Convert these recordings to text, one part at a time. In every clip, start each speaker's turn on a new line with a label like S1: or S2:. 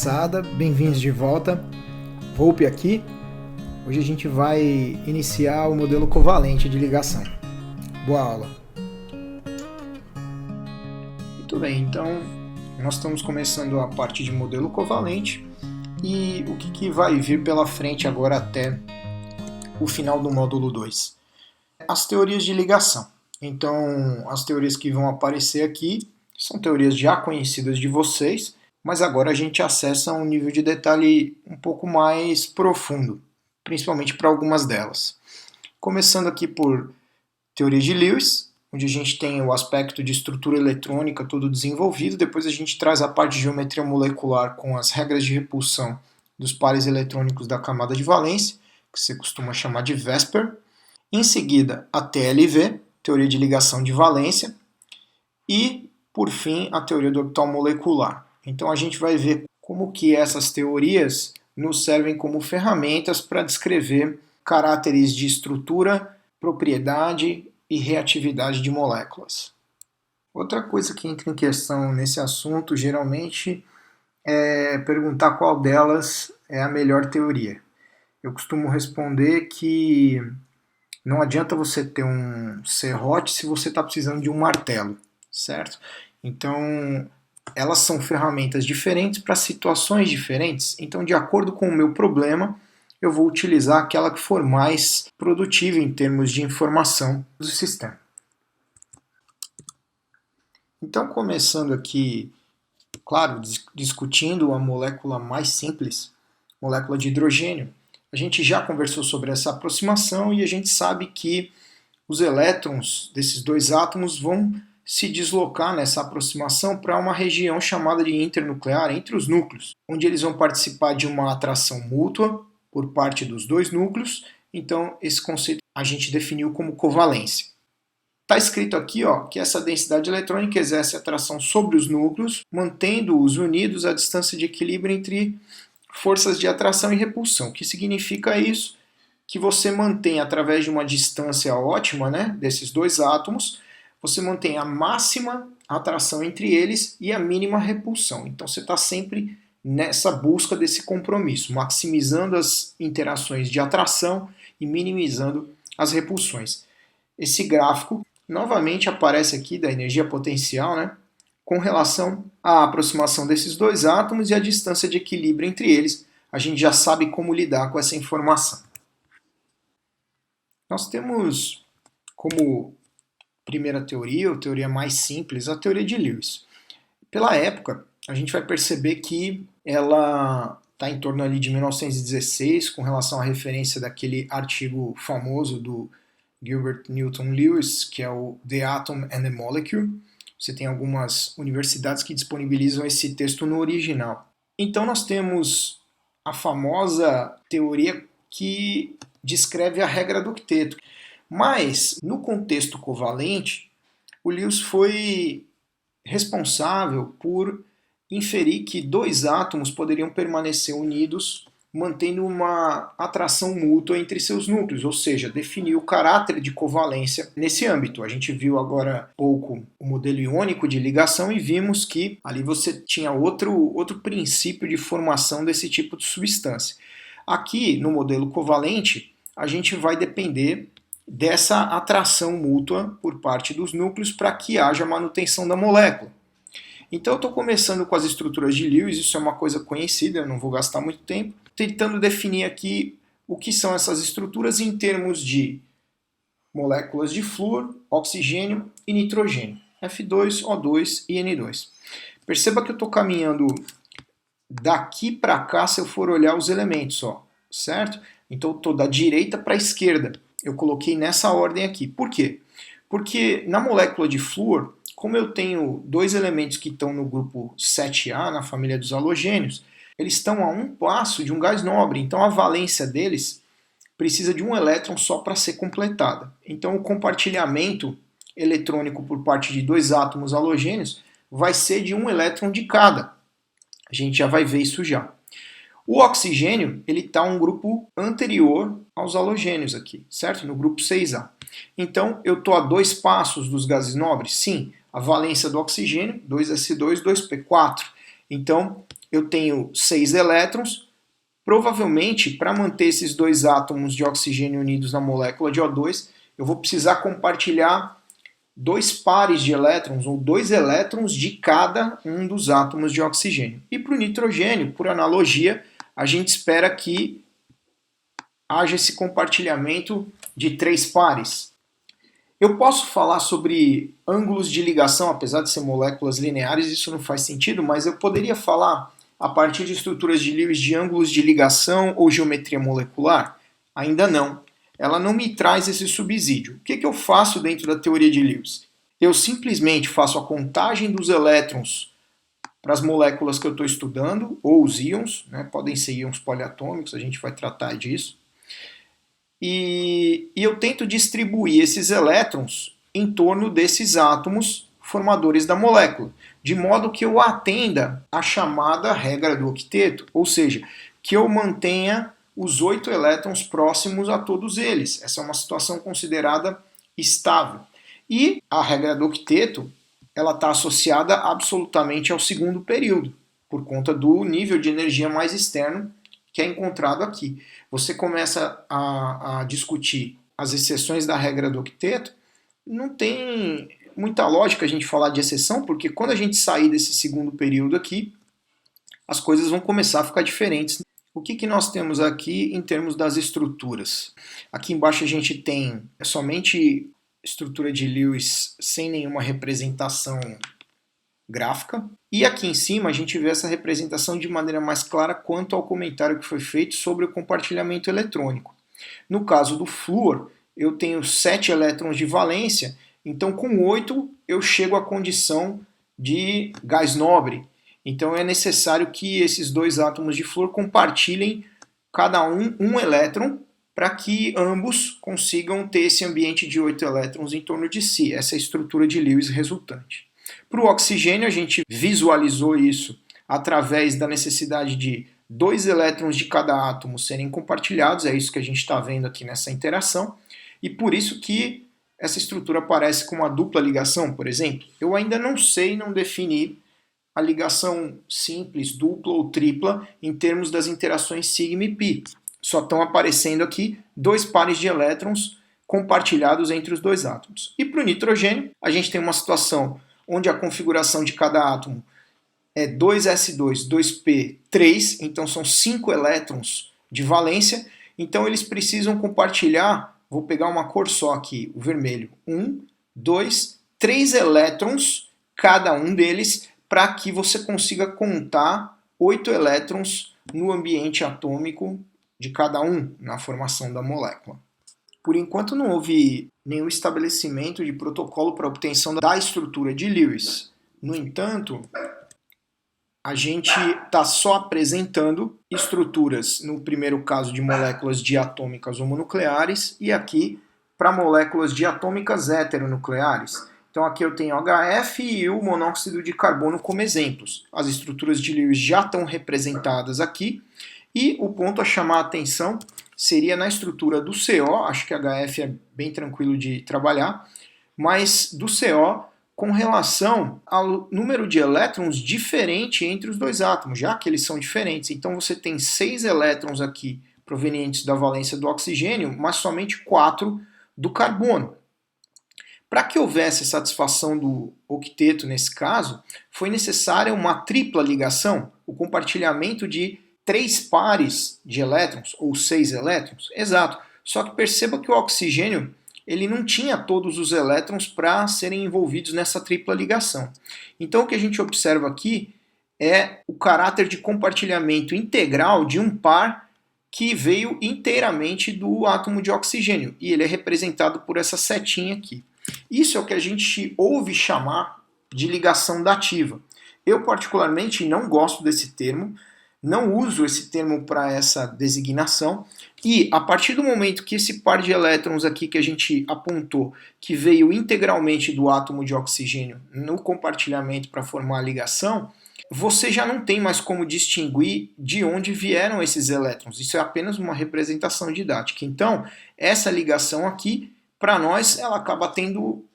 S1: moçada, bem-vindos de volta. Volpe aqui. Hoje a gente vai iniciar o modelo covalente de ligação. Boa aula. Muito bem, então nós estamos começando a parte de modelo covalente e o que vai vir pela frente agora até o final do módulo 2. As teorias de ligação. Então, as teorias que vão aparecer aqui são teorias já conhecidas de vocês, mas agora a gente acessa um nível de detalhe um pouco mais profundo, principalmente para algumas delas. Começando aqui por teoria de Lewis, onde a gente tem o aspecto de estrutura eletrônica todo desenvolvido, depois a gente traz a parte de geometria molecular com as regras de repulsão dos pares eletrônicos da camada de valência, que você costuma chamar de VSEPR. Em seguida, a TLV, teoria de ligação de valência, e, por fim, a teoria do orbital molecular. Então a gente vai ver como que essas teorias nos servem como ferramentas para descrever caráteres de estrutura, propriedade e reatividade de moléculas. Outra coisa que entra em questão nesse assunto, geralmente, é perguntar qual delas é a melhor teoria. Eu costumo responder que não adianta você ter um serrote se você está precisando de um martelo, certo? Então, elas são ferramentas diferentes para situações diferentes. Então, de acordo com o meu problema, eu vou utilizar aquela que for mais produtiva em termos de informação do sistema. Então, começando aqui, claro, discutindo a molécula mais simples, molécula de hidrogênio. A gente já conversou sobre essa aproximação e a gente sabe que os elétrons desses dois átomos vão se deslocar nessa aproximação para uma região chamada de internuclear, entre os núcleos, onde eles vão participar de uma atração mútua por parte dos dois núcleos. Então, esse conceito a gente definiu como covalência. Está escrito aqui que essa densidade eletrônica exerce atração sobre os núcleos, mantendo-os unidos à distância de equilíbrio entre forças de atração e repulsão. O que significa isso? Que você mantém, através de uma distância ótima, desses dois átomos, você mantém a máxima atração entre eles e a mínima repulsão. Então você está sempre nessa busca desse compromisso, maximizando as interações de atração e minimizando as repulsões. Esse gráfico novamente aparece aqui da energia potencial, com relação à aproximação desses dois átomos e a distância de equilíbrio entre eles. A gente já sabe como lidar com essa informação. Nós temos como primeira teoria, ou teoria mais simples, a teoria de Lewis. Pela época, a gente vai perceber que ela está em torno ali de 1916, com relação à referência daquele artigo famoso do Gilbert Newton Lewis, que é o The Atom and the Molecule. Você tem algumas universidades que disponibilizam esse texto no original. Então nós temos a famosa teoria que descreve a regra do octeto. Mas, no contexto covalente, o Lewis foi responsável por inferir que dois átomos poderiam permanecer unidos mantendo uma atração mútua entre seus núcleos, ou seja, definiu o caráter de covalência nesse âmbito. A gente viu agora há pouco o modelo iônico de ligação e vimos que ali você tinha outro princípio de formação desse tipo de substância. Aqui, no modelo covalente, a gente vai depender dessa atração mútua por parte dos núcleos para que haja manutenção da molécula. Então eu estou começando com as estruturas de Lewis, isso é uma coisa conhecida, eu não vou gastar muito tempo, tentando definir aqui o que são essas estruturas em termos de moléculas de flúor, oxigênio e nitrogênio, F2, O2 e N2. Perceba que eu estou caminhando daqui para cá se eu for olhar os elementos, certo? Então eu estou da direita para a esquerda, eu coloquei nessa ordem aqui. Por quê? Porque na molécula de flúor, como eu tenho dois elementos que estão no grupo 7A, na família dos halogênios, eles estão a um passo de um gás nobre, então a valência deles precisa de um elétron só para ser completada. Então o compartilhamento eletrônico por parte de dois átomos halogênios vai ser de um elétron de cada. A gente já vai ver isso já. O oxigênio ele está um grupo anterior aos halogênios aqui, certo? No grupo 6A. Então eu estou a dois passos dos gases nobres? Sim. A valência do oxigênio, 2s2, 2p4. Então, eu tenho 6 elétrons. Provavelmente, para manter esses dois átomos de oxigênio unidos na molécula de O2, eu vou precisar compartilhar 2 pares de elétrons, ou 2 elétrons de cada um dos átomos de oxigênio. E para o nitrogênio, por analogia, a gente espera que haja esse compartilhamento de 3 pares. Eu posso falar sobre ângulos de ligação, apesar de ser moléculas lineares, isso não faz sentido, mas eu poderia falar a partir de estruturas de Lewis de ângulos de ligação ou geometria molecular? Ainda não. Ela não me traz esse subsídio. O que eu faço dentro da teoria de Lewis? Eu simplesmente faço a contagem dos elétrons para as moléculas que eu estou estudando, ou os íons, né? Podem ser íons poliatômicos, a gente vai tratar disso. E eu tento distribuir esses elétrons em torno desses átomos formadores da molécula, de modo que eu atenda a chamada regra do octeto, ou seja, que eu mantenha os 8 elétrons próximos a todos eles. Essa é uma situação considerada estável. E a regra do octeto ela está associada absolutamente ao segundo período, por conta do nível de energia mais externo que é encontrado aqui. Você começa a discutir as exceções da regra do octeto, não tem muita lógica a gente falar de exceção, porque quando a gente sair desse segundo período aqui, as coisas vão começar a ficar diferentes. O que nós temos aqui em termos das estruturas? Aqui embaixo a gente tem somente estrutura de Lewis sem nenhuma representação gráfica. E aqui em cima a gente vê essa representação de maneira mais clara quanto ao comentário que foi feito sobre o compartilhamento eletrônico. No caso do flúor, eu tenho 7 elétrons de valência, então com 8 eu chego à condição de gás nobre. Então é necessário que esses dois átomos de flúor compartilhem cada um elétron para que ambos consigam ter esse ambiente de 8 elétrons em torno de si, essa é a estrutura de Lewis resultante. Para o oxigênio, a gente visualizou isso através da necessidade de 2 elétrons de cada átomo serem compartilhados, é isso que a gente está vendo aqui nessa interação, e por isso que essa estrutura aparece com uma dupla ligação, por exemplo. Eu ainda não sei, não defini a ligação simples, dupla ou tripla em termos das interações sigma e pi. Só estão aparecendo aqui 2 pares de elétrons compartilhados entre os dois átomos. E para o nitrogênio, a gente tem uma situação onde a configuração de cada átomo é 2s2, 2p, 3, então são 5 elétrons de valência, então eles precisam compartilhar, vou pegar uma cor só aqui, o vermelho, 1, 2, 3 elétrons, cada um deles, para que você consiga contar 8 elétrons no ambiente atômico de cada um na formação da molécula. Por enquanto não houve nenhum estabelecimento de protocolo para obtenção da estrutura de Lewis. No entanto, a gente está só apresentando estruturas, no primeiro caso de moléculas diatômicas homonucleares, e aqui para moléculas diatômicas heteronucleares. Então aqui eu tenho HF e o monóxido de carbono como exemplos. As estruturas de Lewis já estão representadas aqui, e o ponto a chamar a atenção seria na estrutura do CO, acho que HF é bem tranquilo de trabalhar, mas do CO com relação ao número de elétrons diferente entre os dois átomos, já que eles são diferentes. Então você tem 6 elétrons aqui provenientes da valência do oxigênio, mas somente 4 do carbono. Para que houvesse satisfação do octeto nesse caso, foi necessária uma tripla ligação, o compartilhamento de 3 pares de elétrons, ou 6 elétrons, exato. Só que perceba que o oxigênio ele não tinha todos os elétrons para serem envolvidos nessa tripla ligação. Então o que a gente observa aqui é o caráter de compartilhamento integral de um par que veio inteiramente do átomo de oxigênio, e ele é representado por essa setinha aqui. Isso é o que a gente ouve chamar de ligação dativa. Eu particularmente não gosto desse termo, não uso esse termo para essa designação, e a partir do momento que esse par de elétrons aqui que a gente apontou, que veio integralmente do átomo de oxigênio no compartilhamento para formar a ligação, você já não tem mais como distinguir de onde vieram esses elétrons. Isso é apenas uma representação didática. Então, essa ligação aqui, para nós, ela acaba tendo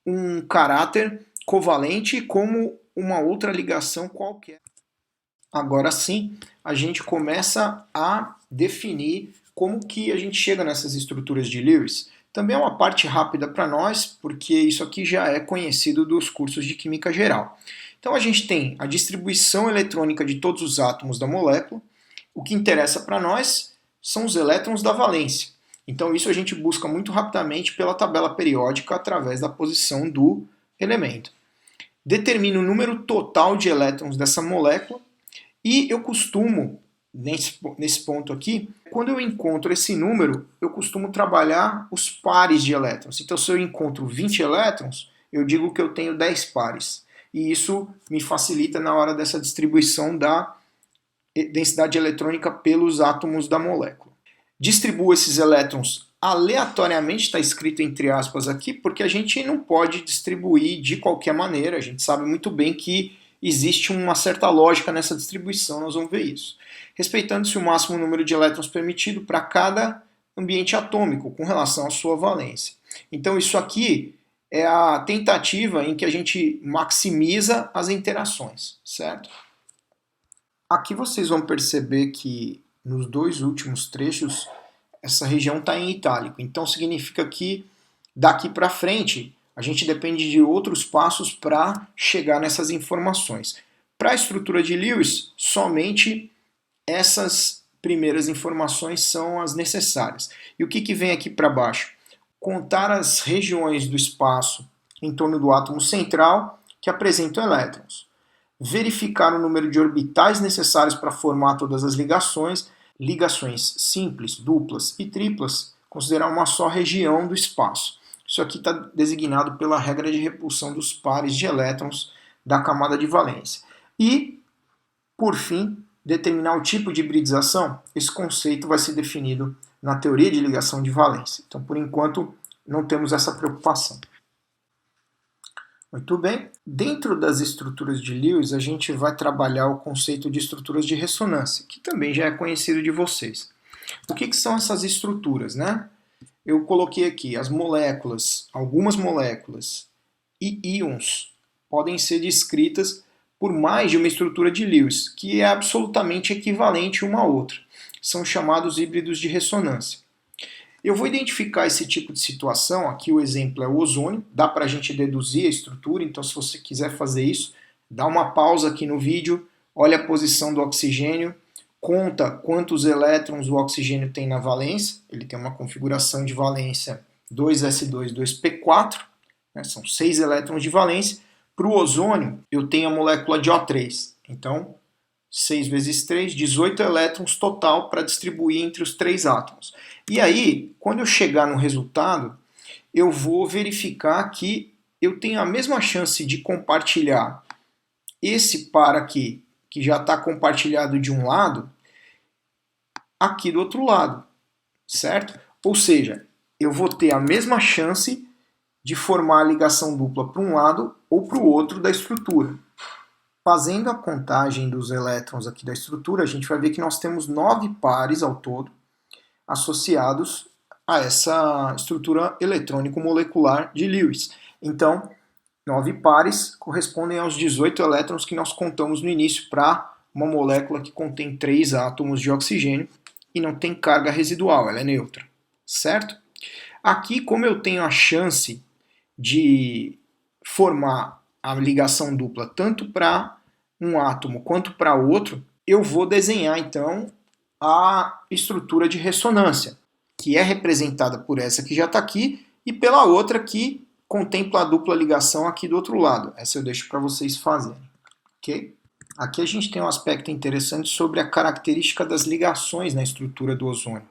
S1: um caráter covalente como uma outra ligação qualquer. Agora sim, a gente começa a definir como que a gente chega nessas estruturas de Lewis. Também é uma parte rápida para nós, porque isso aqui já é conhecido dos cursos de Química Geral. Então a gente tem a distribuição eletrônica de todos os átomos da molécula. O que interessa para nós são os elétrons da valência. Então isso a gente busca muito rapidamente pela tabela periódica através da posição do elemento. Determina o número total de elétrons dessa molécula e eu costumo, nesse ponto aqui, quando eu encontro esse número, eu costumo trabalhar os pares de elétrons. Então se eu encontro 20 elétrons, eu digo que eu tenho 10 pares. E isso me facilita na hora dessa distribuição da densidade eletrônica pelos átomos da molécula. Distribuo esses elétrons aleatoriamente, está escrito entre aspas aqui, porque a gente não pode distribuir de qualquer maneira, a gente sabe muito bem que existe uma certa lógica nessa distribuição, nós vamos ver isso. Respeitando-se o máximo número de elétrons permitido para cada ambiente atômico com relação à sua valência. Então isso aqui é a tentativa em que a gente maximiza as interações, certo? Aqui vocês vão perceber que nos dois últimos trechos essa região está em itálico, então significa que daqui para frente a gente depende de outros passos para chegar nessas informações. Para a estrutura de Lewis, somente essas primeiras informações são as necessárias. E o que vem aqui para baixo? Contar as regiões do espaço em torno do átomo central que apresentam elétrons. Verificar o número de orbitais necessários para formar todas as ligações simples, duplas e triplas, considerar uma só região do espaço. Isso aqui está designado pela regra de repulsão dos pares de elétrons da camada de valência. E, por fim, determinar o tipo de hibridização. Esse conceito vai ser definido na teoria de ligação de valência. Então, por enquanto, não temos essa preocupação. Muito bem. Dentro das estruturas de Lewis, a gente vai trabalhar o conceito de estruturas de ressonância, que também já é conhecido de vocês. O que são essas estruturas, né? Eu coloquei aqui as moléculas, algumas moléculas e íons podem ser descritas por mais de uma estrutura de Lewis, que é absolutamente equivalente uma à outra. São chamados híbridos de ressonância. Eu vou identificar esse tipo de situação, aqui o exemplo é o ozônio, dá para a gente deduzir a estrutura, então se você quiser fazer isso, dá uma pausa aqui no vídeo, olha a posição do oxigênio, conta quantos elétrons o oxigênio tem na valência, ele tem uma configuração de valência 2s2, 2p4, né, são 6 elétrons de valência. Para o ozônio, eu tenho a molécula de O3, então 6 vezes 3, 18 elétrons total para distribuir entre os 3 átomos. E aí, quando eu chegar no resultado, eu vou verificar que eu tenho a mesma chance de compartilhar esse par aqui, que já está compartilhado de um lado, aqui do outro lado, certo? Ou seja, eu vou ter a mesma chance de formar a ligação dupla para um lado ou para o outro da estrutura. Fazendo a contagem dos elétrons aqui da estrutura, a gente vai ver que nós temos 9 pares ao todo associados a essa estrutura eletrônico-molecular de Lewis. Então, 9 pares correspondem aos 18 elétrons que nós contamos no início para uma molécula que contém 3 átomos de oxigênio e não tem carga residual, ela é neutra, certo? Aqui, como eu tenho a chance de formar a ligação dupla tanto para um átomo quanto para outro, eu vou desenhar então a estrutura de ressonância, que é representada por essa que já está aqui e pela outra que contempla a dupla ligação aqui do outro lado. Essa eu deixo para vocês fazerem. Okay? Aqui a gente tem um aspecto interessante sobre a característica das ligações na estrutura do ozônio.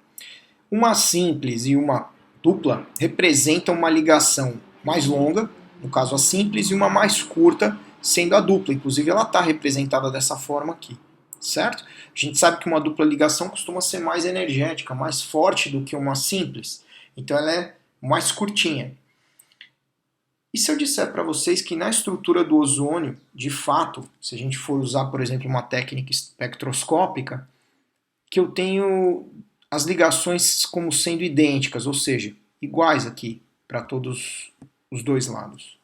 S1: Uma simples e uma dupla representam uma ligação mais longa, no caso a simples, e uma mais curta, sendo a dupla. Inclusive ela está representada dessa forma aqui, certo? A gente sabe que uma dupla ligação costuma ser mais energética, mais forte do que uma simples. Então ela é mais curtinha. E se eu disser para vocês que na estrutura do ozônio, de fato, se a gente for usar, por exemplo, uma técnica espectroscópica, que eu tenho as ligações como sendo idênticas, ou seja, iguais aqui para todos os dois lados.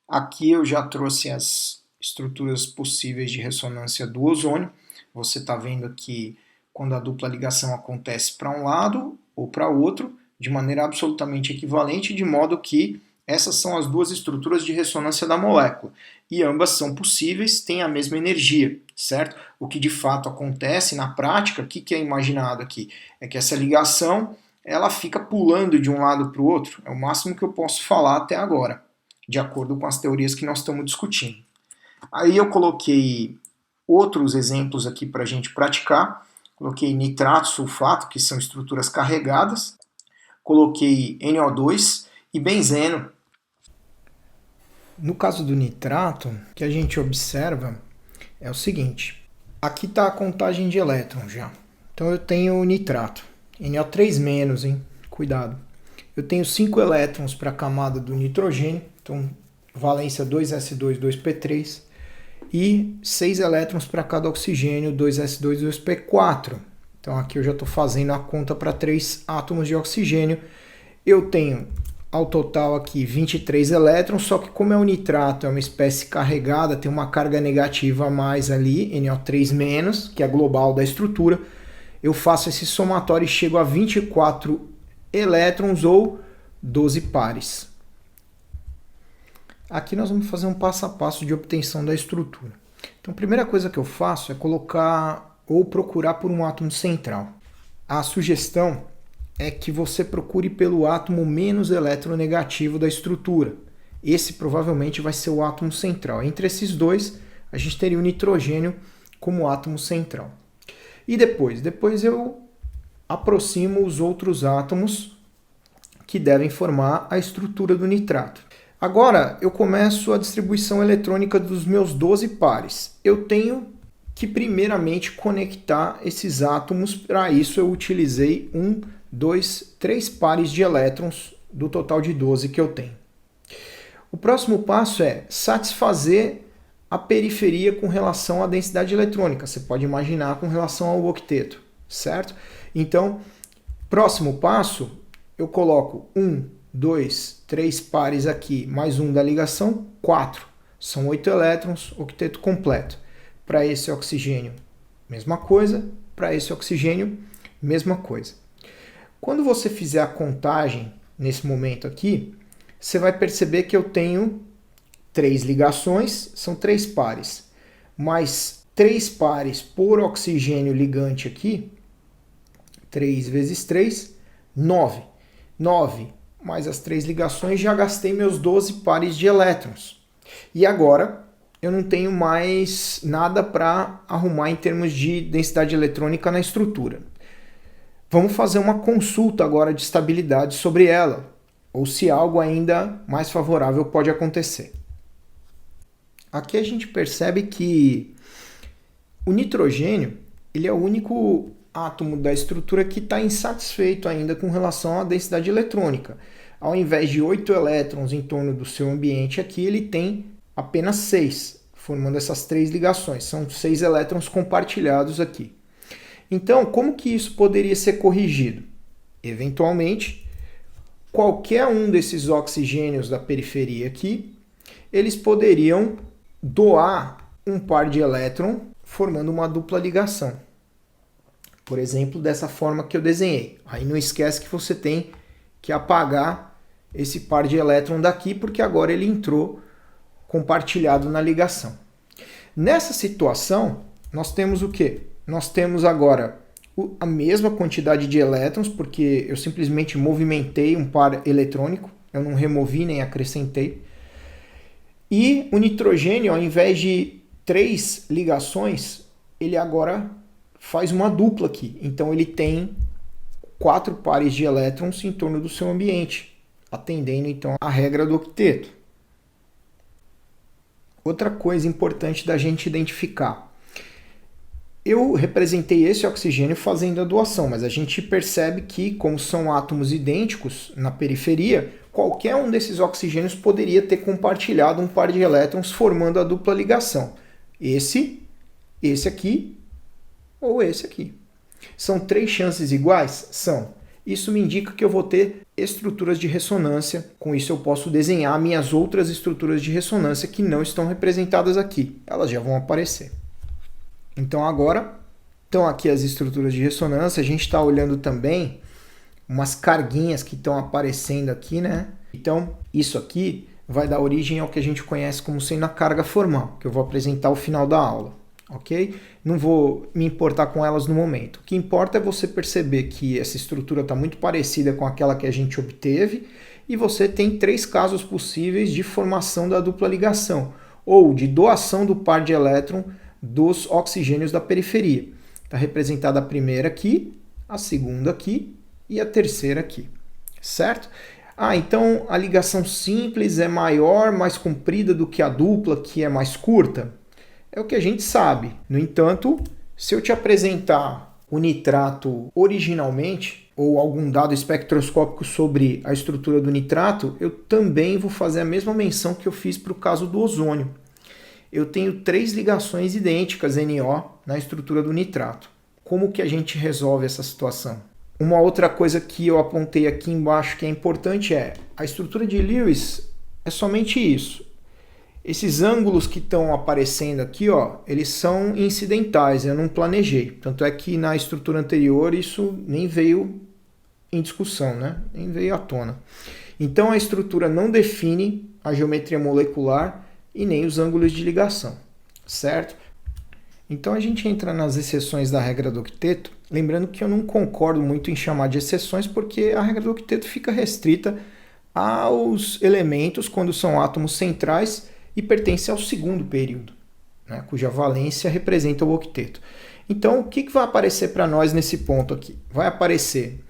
S1: Aqui eu já trouxe as estruturas possíveis de ressonância do ozônio. Você está vendo aqui quando a dupla ligação acontece para um lado ou para outro, de maneira absolutamente equivalente, de modo que essas são as duas estruturas de ressonância da molécula. E ambas são possíveis, têm a mesma energia, certo? O que de fato acontece na prática, o que é imaginado aqui? É que essa ligação ela fica pulando de um lado para o outro. É o máximo que eu posso falar até agora, de acordo com as teorias que nós estamos discutindo. Aí eu coloquei outros exemplos aqui para a gente praticar. Coloquei nitrato, sulfato, que são estruturas carregadas. Coloquei NO2 e benzeno. No caso do nitrato, o que a gente observa é o seguinte. Aqui está a contagem de elétrons já. Então eu tenho nitrato. NO3-, hein? Cuidado. Eu tenho 5 elétrons para a camada do nitrogênio. Então, valência 2s2, 2p3. E 6 elétrons para cada oxigênio, 2s2, 2p4. Então aqui eu já estou fazendo a conta para 3 átomos de oxigênio. Eu tenho ao total aqui 23 elétrons, só que como é um nitrato, é uma espécie carregada, tem uma carga negativa a mais ali, NO3-, que é a global da estrutura, eu faço esse somatório e chego a 24 elétrons ou 12 pares. Aqui nós vamos fazer um passo a passo de obtenção da estrutura. Então a primeira coisa que eu faço é colocar ou procurar por um átomo central. A sugestão é que você procure pelo átomo menos eletronegativo da estrutura. Esse provavelmente vai ser o átomo central. Entre esses dois, a gente teria o nitrogênio como átomo central. E depois eu aproximo os outros átomos que devem formar a estrutura do nitrato. Agora eu começo a distribuição eletrônica dos meus 12 pares. Eu tenho que primeiramente conectar esses átomos. Para isso eu utilizei 1, 2, 3 pares de elétrons do total de 12 que eu tenho. O próximo passo é satisfazer a periferia com relação à densidade eletrônica. Você pode imaginar com relação ao octeto, certo? Então, próximo passo, eu coloco 1, 2, 3 pares aqui, mais um da ligação, 4. São 8 elétrons, octeto completo. Para esse oxigênio, mesma coisa. Para esse oxigênio, mesma coisa. Quando você fizer a contagem, nesse momento aqui, você vai perceber que eu tenho 3 ligações, são 3 pares. Mais 3 pares por oxigênio ligante aqui, 3 vezes 3, 9. 9 mais as 3 ligações, já gastei meus 12 pares de elétrons. E agora eu não tenho mais nada para arrumar em termos de densidade eletrônica na estrutura. Vamos fazer uma consulta agora de estabilidade sobre ela, ou se algo ainda mais favorável pode acontecer. Aqui a gente percebe que o nitrogênio ele é o único átomo da estrutura que está insatisfeito ainda com relação à densidade eletrônica. Ao invés de 8 elétrons em torno do seu ambiente aqui, ele tem apenas 6, formando essas 3 ligações. São 6 elétrons compartilhados aqui. Então, como que isso poderia ser corrigido? Eventualmente, qualquer um desses oxigênios da periferia aqui, eles poderiam doar um par de elétron, formando uma dupla ligação. Por exemplo, dessa forma que eu desenhei. Aí não esquece que você tem que apagar esse par de elétron daqui, porque agora ele entrou compartilhado na ligação. Nessa situação, nós temos o quê? Nós temos agora a mesma quantidade de elétrons, porque eu simplesmente movimentei um par eletrônico, eu não removi nem acrescentei. E o nitrogênio, ao invés de 3 ligações, ele agora faz uma dupla aqui. Então ele tem 4 pares de elétrons em torno do seu ambiente, atendendo então à regra do octeto. Outra coisa importante da gente identificar. Eu representei esse oxigênio fazendo a doação, mas a gente percebe que, como são átomos idênticos na periferia, qualquer um desses oxigênios poderia ter compartilhado um par de elétrons formando a dupla ligação. Esse aqui ou esse aqui. São 3 chances iguais? São. isso me indica que eu vou ter estruturas de ressonância. Com isso eu posso desenhar minhas outras estruturas de ressonância que não estão representadas aqui. Elas já vão aparecer. Então agora, estão aqui as estruturas de ressonância. A gente está olhando também umas carguinhas que estão aparecendo aqui, né? Então isso aqui vai dar origem ao que a gente conhece como sendo a carga formal, que eu vou apresentar ao final da aula. Ok? Não vou me importar com elas no momento. O que importa é você perceber que essa estrutura está muito parecida com aquela que a gente obteve e você tem 3 casos possíveis de formação da dupla ligação ou de doação do par de elétron dos oxigênios da periferia. Está representada a primeira aqui, a segunda aqui e a terceira aqui, certo? Então a ligação simples é maior, mais comprida do que a dupla, que é mais curta? É o que a gente sabe. No entanto, se eu te apresentar o nitrato originalmente, ou algum dado espectroscópico sobre a estrutura do nitrato, eu também vou fazer a mesma menção que eu fiz para o caso do ozônio. Eu tenho 3 ligações idênticas NO na estrutura do nitrato. Como que a gente resolve essa situação? Uma outra coisa que eu apontei aqui embaixo que é importante é a estrutura de Lewis é somente isso. Esses ângulos que estão aparecendo aqui, ó, eles são incidentais, eu não planejei. Tanto é que na estrutura anterior isso nem veio em discussão, né? Nem veio à tona. Então a estrutura não define a geometria molecular e nem os ângulos de ligação, certo? Então a gente entra nas exceções da regra do octeto, lembrando que eu não concordo muito em chamar de exceções porque a regra do octeto fica restrita aos elementos quando são átomos centrais e pertence ao segundo período, né, cuja valência representa o octeto. Então, o que vai aparecer para nós nesse ponto aqui? Vai aparecer,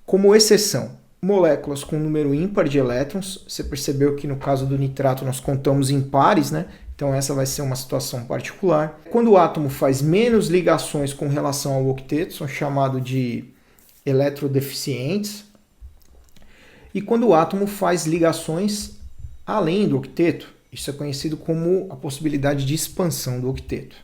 S1: como exceção, moléculas com número ímpar de elétrons. Você percebeu que no caso do nitrato nós contamos em pares, né? Então essa vai ser uma situação particular. Quando o átomo faz menos ligações com relação ao octeto, são chamados de eletrodeficientes. E quando o átomo faz ligações além do octeto, isso é conhecido como a possibilidade de expansão do octeto.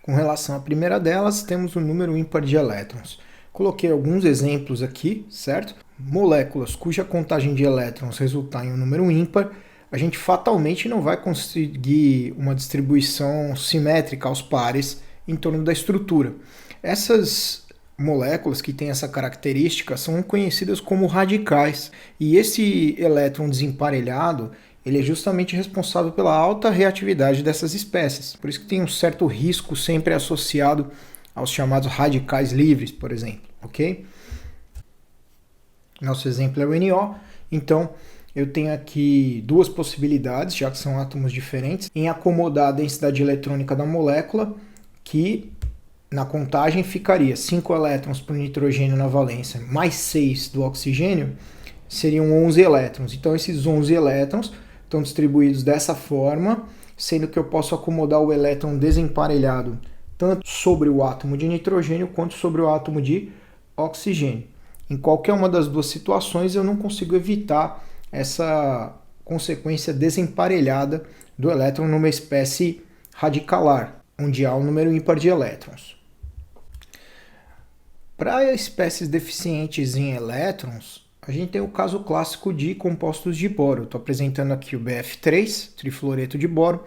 S1: Com relação à primeira delas, temos o número ímpar de elétrons. Coloquei alguns exemplos aqui, certo? Moléculas cuja contagem de elétrons resultar em um número ímpar, a gente fatalmente não vai conseguir uma distribuição simétrica aos pares em torno da estrutura. Essas moléculas que têm essa característica são conhecidas como radicais. E esse elétron desemparelhado ele é justamente responsável pela alta reatividade dessas espécies. Por isso que tem um certo risco sempre associado aos chamados radicais livres, por exemplo. Ok? Nosso exemplo é o NO. Então, eu tenho aqui 2 possibilidades, já que são átomos diferentes, em acomodar a densidade eletrônica da molécula, que na contagem ficaria 5 elétrons para o nitrogênio na valência, mais 6 do oxigênio, seriam 11 elétrons. Então, esses 11 elétrons estão distribuídos dessa forma, sendo que eu posso acomodar o elétron desemparelhado tanto sobre o átomo de nitrogênio quanto sobre o átomo de oxigênio. Em qualquer uma das 2 situações eu não consigo evitar essa consequência desemparelhada do elétron numa espécie radicalar, onde há um número ímpar de elétrons. Para espécies deficientes em elétrons, a gente tem o caso clássico de compostos de boro. Estou apresentando aqui o BF3, trifluoreto de boro,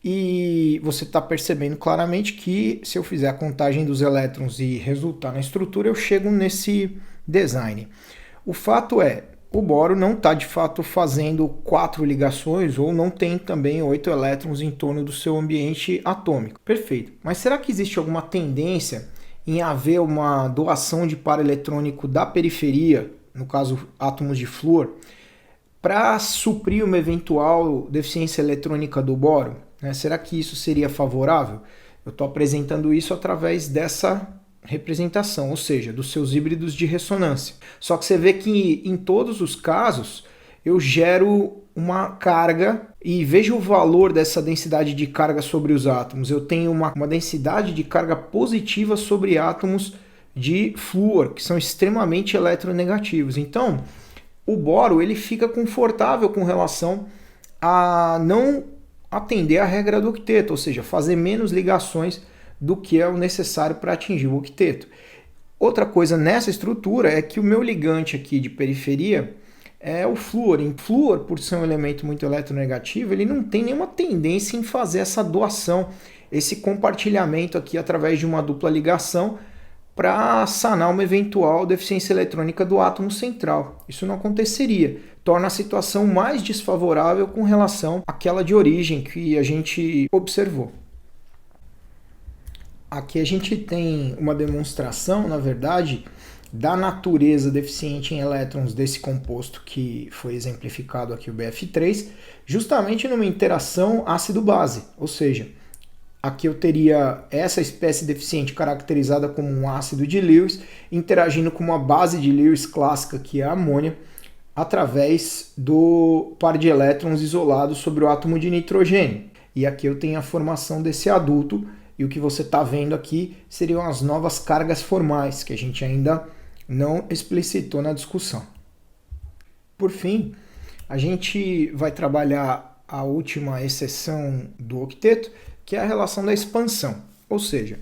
S1: e você está percebendo claramente que se eu fizer a contagem dos elétrons e resultar na estrutura, eu chego nesse design. O fato é, o boro não está de fato fazendo 4 ligações ou não tem também 8 elétrons em torno do seu ambiente atômico. Perfeito. Mas será que existe alguma tendência em haver uma doação de par eletrônico da periferia, no caso átomos de flúor, para suprir uma eventual deficiência eletrônica do boro? Será que isso seria favorável? Eu estou apresentando isso através dessa representação, ou seja, dos seus híbridos de ressonância. Só que você vê que em todos os casos eu gero uma carga e veja o valor dessa densidade de carga sobre os átomos. Eu tenho uma densidade de carga positiva sobre átomos de flúor, que são extremamente eletronegativos. Então, o boro ele fica confortável com relação a não atender a regra do octeto, ou seja, fazer menos ligações do que é o necessário para atingir o octeto. Outra coisa nessa estrutura é que o meu ligante aqui de periferia é o flúor. O flúor, por ser um elemento muito eletronegativo, ele não tem nenhuma tendência em fazer essa doação, esse compartilhamento aqui através de uma dupla ligação para sanar uma eventual deficiência eletrônica do átomo central. Isso não aconteceria. Torna a situação mais desfavorável com relação àquela de origem que a gente observou. Aqui a gente tem uma demonstração, na verdade, da natureza deficiente em elétrons desse composto que foi exemplificado aqui, o BF3, justamente numa interação ácido-base, ou seja, aqui eu teria essa espécie deficiente caracterizada como um ácido de Lewis interagindo com uma base de Lewis clássica, que é a amônia, através do par de elétrons isolados sobre o átomo de nitrogênio. E aqui eu tenho a formação desse adulto, e o que você está vendo aqui seriam as novas cargas formais, que a gente ainda não explicitou na discussão. Por fim, a gente vai trabalhar a última exceção do octeto, que é a relação da expansão, ou seja,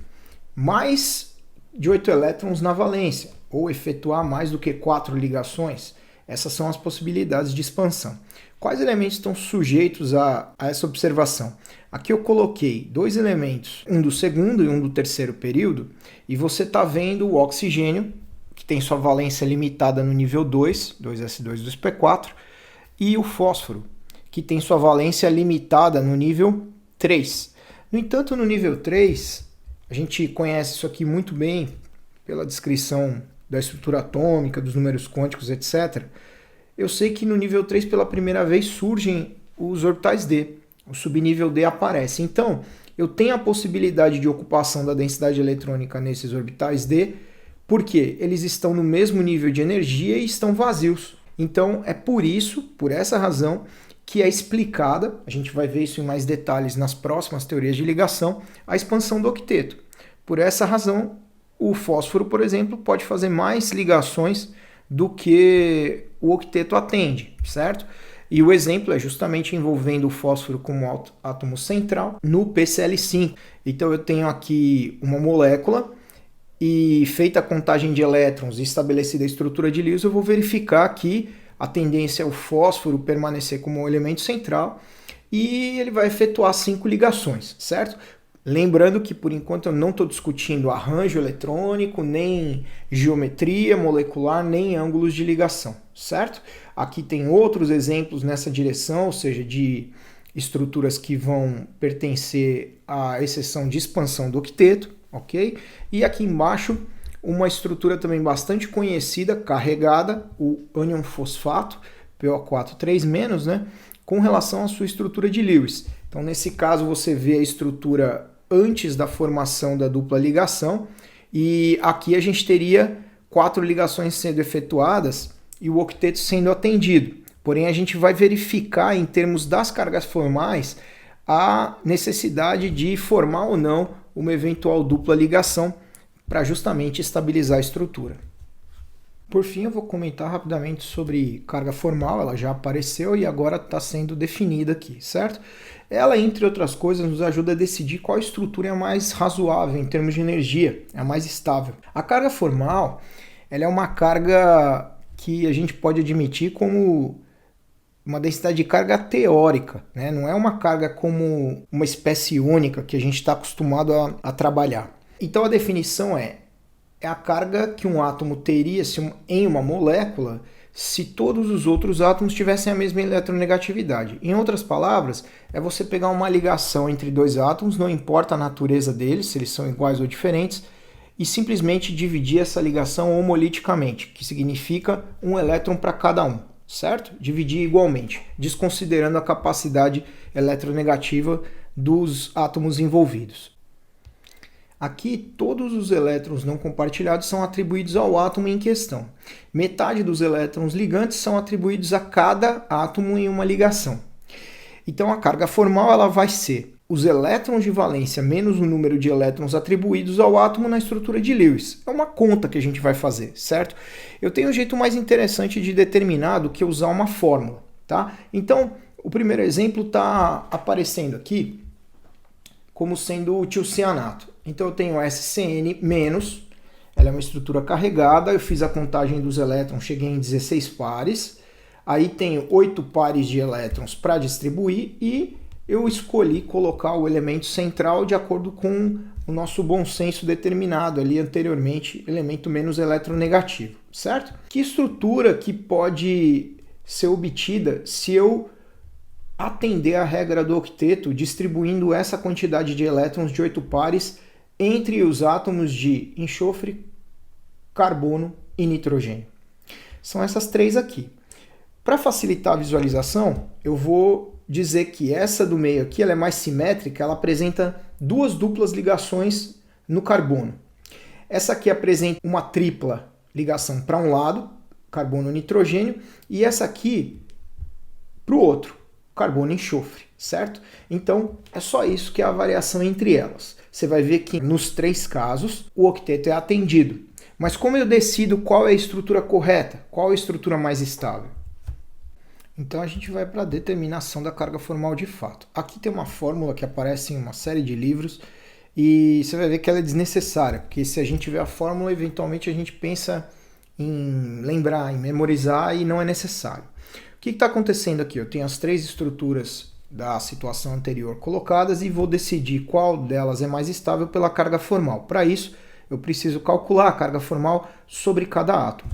S1: mais de 8 elétrons na valência, ou efetuar mais do que 4 ligações. Essas são as possibilidades de expansão. Quais elementos estão sujeitos a essa observação? Aqui eu coloquei 2 elementos, um do segundo e um do terceiro período, e você está vendo o oxigênio, que tem sua valência limitada no nível 2, 2s2 2p4, e o fósforo, que tem sua valência limitada no nível 3. No entanto, no nível 3, a gente conhece isso aqui muito bem pela descrição da estrutura atômica, dos números quânticos, etc. Eu sei que no nível 3, pela primeira vez, surgem os orbitais d. O subnível d aparece. Então, eu tenho a possibilidade de ocupação da densidade eletrônica nesses orbitais d, porque eles estão no mesmo nível de energia e estão vazios. Então, é por isso, por essa razão, que é explicada, a gente vai ver isso em mais detalhes nas próximas teorias de ligação, a expansão do octeto. Por essa razão, o fósforo, por exemplo, pode fazer mais ligações do que o octeto atende, certo? E o exemplo é justamente envolvendo o fósforo como átomo central no PCl5. Então eu tenho aqui uma molécula e feita a contagem de elétrons e estabelecida a estrutura de Lewis, eu vou verificar que a tendência é o fósforo permanecer como um elemento central e ele vai efetuar 5 ligações, certo? Lembrando que, por enquanto, eu não estou discutindo arranjo eletrônico, nem geometria molecular, nem ângulos de ligação, certo? Aqui tem outros exemplos nessa direção, ou seja, de estruturas que vão pertencer à exceção de expansão do octeto, ok? E aqui embaixo, uma estrutura também bastante conhecida, carregada, o ânion fosfato, PO4,3-, né? Com relação à sua estrutura de Lewis. Então, nesse caso, você vê a estrutura antes da formação da dupla ligação, e aqui a gente teria 4 ligações sendo efetuadas e o octeto sendo atendido. Porém, a gente vai verificar, em termos das cargas formais, a necessidade de formar ou não uma eventual dupla ligação para justamente estabilizar a estrutura. Por fim, eu vou comentar rapidamente sobre carga formal, ela já apareceu e agora está sendo definida aqui, certo? Ela, entre outras coisas, nos ajuda a decidir qual estrutura é a mais razoável em termos de energia, é a mais estável. A carga formal, ela é uma carga que a gente pode admitir como uma densidade de carga teórica, né? Não é uma carga como uma espécie única que a gente está acostumado a trabalhar. Então a definição é a carga que um átomo teria em uma molécula se todos os outros átomos tivessem a mesma eletronegatividade. Em outras palavras, é você pegar uma ligação entre 2 átomos, não importa a natureza deles, se eles são iguais ou diferentes, e simplesmente dividir essa ligação homoliticamente, que significa um elétron para cada um, certo? Dividir igualmente, desconsiderando a capacidade eletronegativa dos átomos envolvidos. Aqui, todos os elétrons não compartilhados são atribuídos ao átomo em questão. Metade dos elétrons ligantes são atribuídos a cada átomo em uma ligação. Então, a carga formal ela vai ser os elétrons de valência menos o número de elétrons atribuídos ao átomo na estrutura de Lewis. É uma conta que a gente vai fazer, certo? Eu tenho um jeito mais interessante de determinar do que usar uma fórmula, tá? Então, o primeiro exemplo está aparecendo aqui como sendo o tiocianato. Então eu tenho SCN- ela é uma estrutura carregada, eu fiz a contagem dos elétrons, cheguei em 16 pares, aí tenho 8 pares de elétrons para distribuir e eu escolhi colocar o elemento central de acordo com o nosso bom senso determinado ali anteriormente, elemento menos eletronegativo, certo? Que estrutura que pode ser obtida se eu atender a regra do octeto distribuindo essa quantidade de elétrons de 8 pares entre os átomos de enxofre, carbono e nitrogênio? São essas três aqui. Para facilitar a visualização, eu vou dizer que essa do meio aqui ela é mais simétrica, ela apresenta duas duplas ligações no carbono. Essa aqui apresenta uma tripla ligação para um lado, carbono e nitrogênio, e essa aqui para o outro, carbono e enxofre, certo? Então é só isso que é a variação entre elas. Você vai ver que nos três casos o octeto é atendido. Mas como eu decido qual é a estrutura correta, qual é a estrutura mais estável? Então a gente vai para a determinação da carga formal de fato. Aqui tem uma fórmula que aparece em uma série de livros e você vai ver que ela é desnecessária, porque se a gente vê a fórmula, eventualmente a gente pensa em lembrar, em memorizar e não é necessário. O que está acontecendo aqui? Eu tenho as três estruturas da situação anterior colocadas e vou decidir qual delas é mais estável pela carga formal. Para isso, eu preciso calcular a carga formal sobre cada átomo.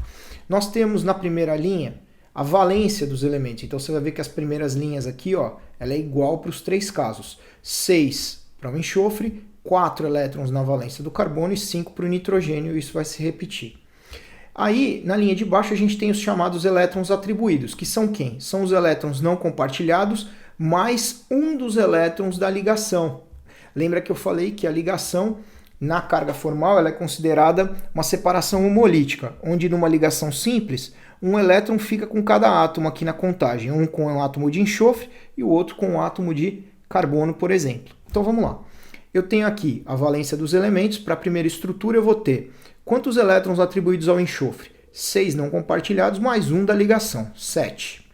S1: Nós temos na primeira linha a valência dos elementos. Então você vai ver que as primeiras linhas aqui, ó, ela é igual para os três casos. 6 para o enxofre, 4 elétrons na valência do carbono e 5 para o nitrogênio. Isso vai se repetir. Aí, na linha de baixo, a gente tem os chamados elétrons atribuídos, que são quem? São os elétrons não compartilhados, mais um dos elétrons da ligação. Lembra que eu falei que a ligação, na carga formal, ela é considerada uma separação homolítica, onde numa ligação simples, um elétron fica com cada átomo aqui na contagem, um com um átomo de enxofre e o outro com um átomo de carbono, por exemplo. Então vamos lá. Eu tenho aqui a valência dos elementos. Para a primeira estrutura eu vou ter quantos elétrons atribuídos ao enxofre? 6 não compartilhados, mais um da ligação, 7.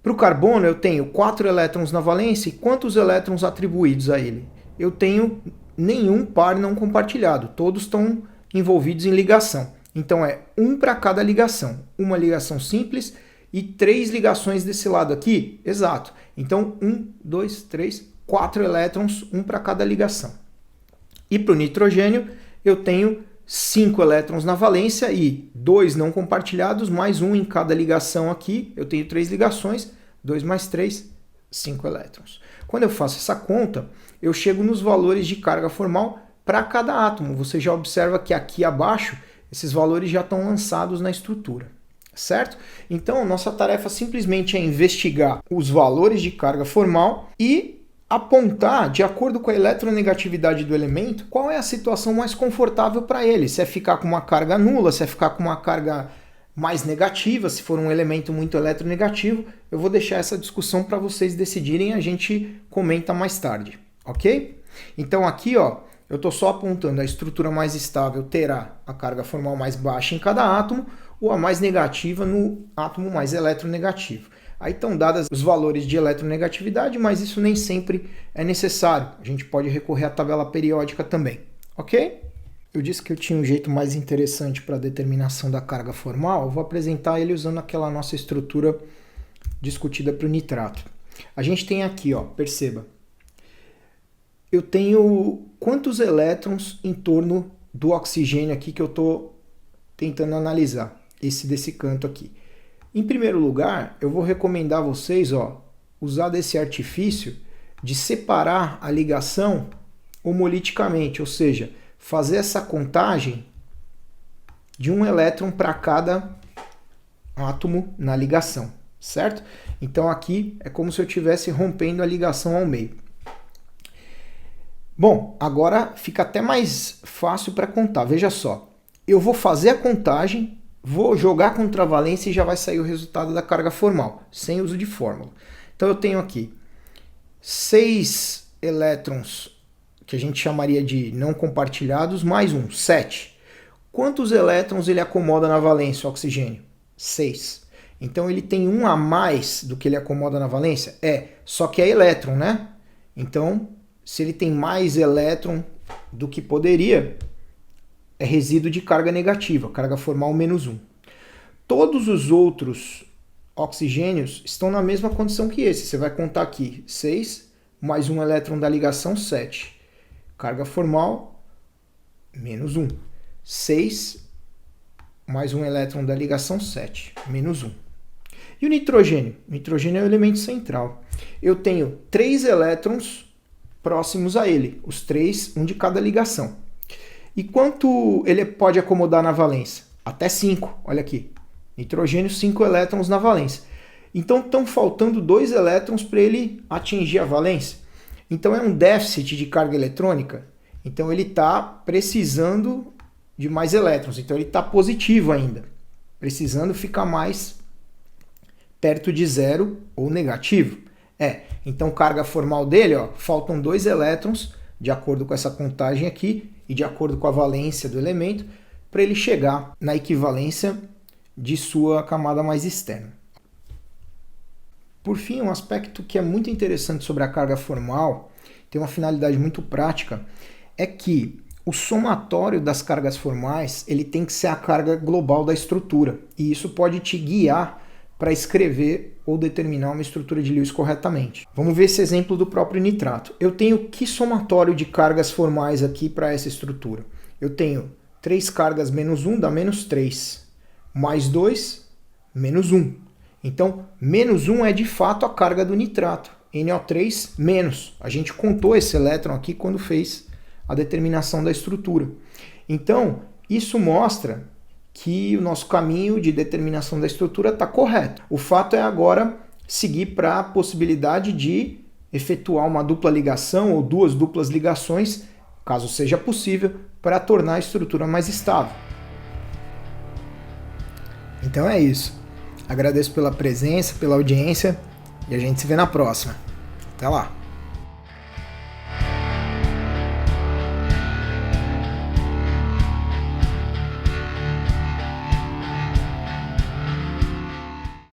S1: Para o carbono eu tenho 4 elétrons na valência e quantos elétrons atribuídos a ele? Eu tenho nenhum par não compartilhado, todos estão envolvidos em ligação. Então é um para cada ligação, uma ligação simples e 3 ligações desse lado aqui, exato. Então 1, 2, 3, 4 elétrons, um para cada ligação. E para o nitrogênio eu tenho 5 elétrons na valência e 2 não compartilhados, mais um em cada ligação aqui. Eu tenho 3 ligações, 2 mais 3, 5 elétrons. Quando eu faço essa conta, eu chego nos valores de carga formal para cada átomo. Você já observa que aqui abaixo, esses valores já estão lançados na estrutura, certo? Então, nossa tarefa simplesmente é investigar os valores de carga formal e apontar, de acordo com a eletronegatividade do elemento, qual é a situação mais confortável para ele. Se é ficar com uma carga nula, se é ficar com uma carga mais negativa, se for um elemento muito eletronegativo. Eu vou deixar essa discussão para vocês decidirem, a gente comenta mais tarde, ok? Então aqui, ó, eu estou só apontando a estrutura mais estável terá a carga formal mais baixa em cada átomo ou a mais negativa no átomo mais eletronegativo. Aí estão dados os valores de eletronegatividade, mas isso nem sempre é necessário. A gente pode recorrer à tabela periódica também, ok? Eu disse que eu tinha um jeito mais interessante para a determinação da carga formal. Eu vou apresentar ele usando aquela nossa estrutura discutida para o nitrato. A gente tem aqui, ó, perceba, eu tenho quantos elétrons em torno do oxigênio aqui que eu estou tentando analisar, esse desse canto aqui. Em primeiro lugar, eu vou recomendar a vocês, ó, usar desse artifício de separar a ligação homoliticamente, ou seja, fazer essa contagem de um elétron para cada átomo na ligação, certo? Então aqui é como se eu estivesse rompendo a ligação ao meio. Bom, agora fica até mais fácil para contar. Veja só, eu vou fazer a contagem, vou jogar contra a valência e já vai sair o resultado da carga formal, sem uso de fórmula. Então eu tenho aqui 6 elétrons, que a gente chamaria de não compartilhados, mais um, 7. Quantos elétrons ele acomoda na valência, o oxigênio? 6. Então ele tem um a mais do que ele acomoda na valência? Só que é elétron, né? Então, se ele tem mais elétron do que poderia, é resíduo de carga negativa, carga formal -1. Todos os outros oxigênios estão na mesma condição que esse. Você vai contar aqui 6 mais um elétron da ligação 7. Carga formal -1. 6 mais um elétron da ligação 7, -1. E o nitrogênio? O nitrogênio é o elemento central. Eu tenho 3 elétrons próximos a ele, os 3, um de cada ligação. E quanto ele pode acomodar na valência? Até 5, olha aqui. Nitrogênio, 5 elétrons na valência. Então estão faltando 2 elétrons para ele atingir a valência. Então é um déficit de carga eletrônica. Então ele está precisando de mais elétrons. Então ele está positivo ainda, precisando ficar mais perto de zero ou negativo. Então carga formal dele, faltam 2 elétrons, de acordo com essa contagem aqui, e de acordo com a valência do elemento, para ele chegar na equivalência de sua camada mais externa. Por fim, um aspecto que é muito interessante sobre a carga formal, tem uma finalidade muito prática, é que o somatório das cargas formais ele tem que ser a carga global da estrutura, e isso pode te guiar para escrever ou determinar uma estrutura de Lewis corretamente. Vamos ver esse exemplo do próprio nitrato. Eu tenho que somatório de cargas formais aqui para essa estrutura? Eu tenho 3 cargas -1 dá -3, mais 2, -1. Então, -1 é de fato a carga do nitrato. NO3 menos. A gente contou esse elétron aqui quando fez a determinação da estrutura. Então, isso mostra que o nosso caminho de determinação da estrutura está correto. O fato é agora seguir para a possibilidade de efetuar uma dupla ligação ou 2 duplas ligações, caso seja possível, para tornar a estrutura mais estável. Então é isso. Agradeço pela presença, pela audiência e a gente se vê na próxima. Até lá!